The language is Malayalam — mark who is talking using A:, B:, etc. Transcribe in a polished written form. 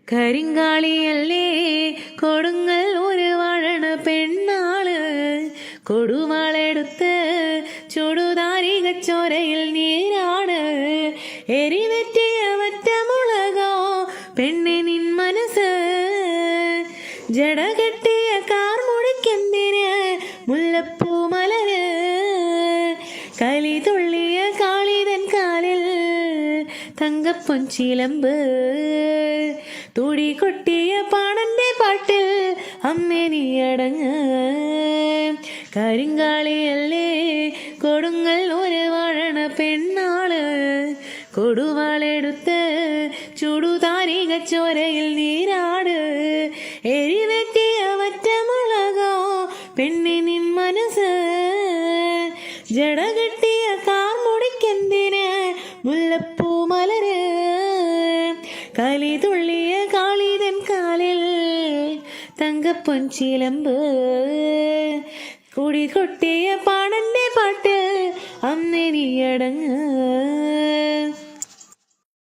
A: കരിങ്കാളിയല്ലേ കൊടുങ്ങൽ ഒരു വഴണ പെണ്ണാള് കൊടുവാളെടുത്ത് ചുടുതാരികച്ചോരയിൽ നീരാണ് എരിവെറ്റിയ വറ്റമുളകോ പെണ്ണെ നിൻ മനസ്സ് ജടകെട്ടിയ കാർമുടിക്കെന്തിന് മുല്ലപ്പൂ മലര് കലി തുള്ളിയ കാളിതൻ കാലിൽ തങ്കപ്പൊൻചിലമ്പ് തുടി കൊട്ടിയ പാണന്റെ പാട്ടിൽ അമ്മേ നീ അടങ്ങ് കരിങ്കാളിയല്ലേ കൊടുങ്ങൽ ഒരു വഴണ പെണ്ണാള് കൊടുവാളെടുത്ത് ചുടുതാരികച്ചോരയിൽ നീരാട് എരിവെറ്റിയ വറ്റമുളകോ പെണ്ണെ നിൻ മനസ്സ് ജടകെട്ടിയ കാർമുടിക്കെന്തിന് മുല്ലപ്പൂ മലര് കലി തുള്ളിയ കാളിതൻ കാലിൽ തങ്കപ്പൊൻചിലമ്പ് കുടി കൊട്ടിയ പാണന്റെ പാട്ട് അന്നേ നീ അടങ്ങ്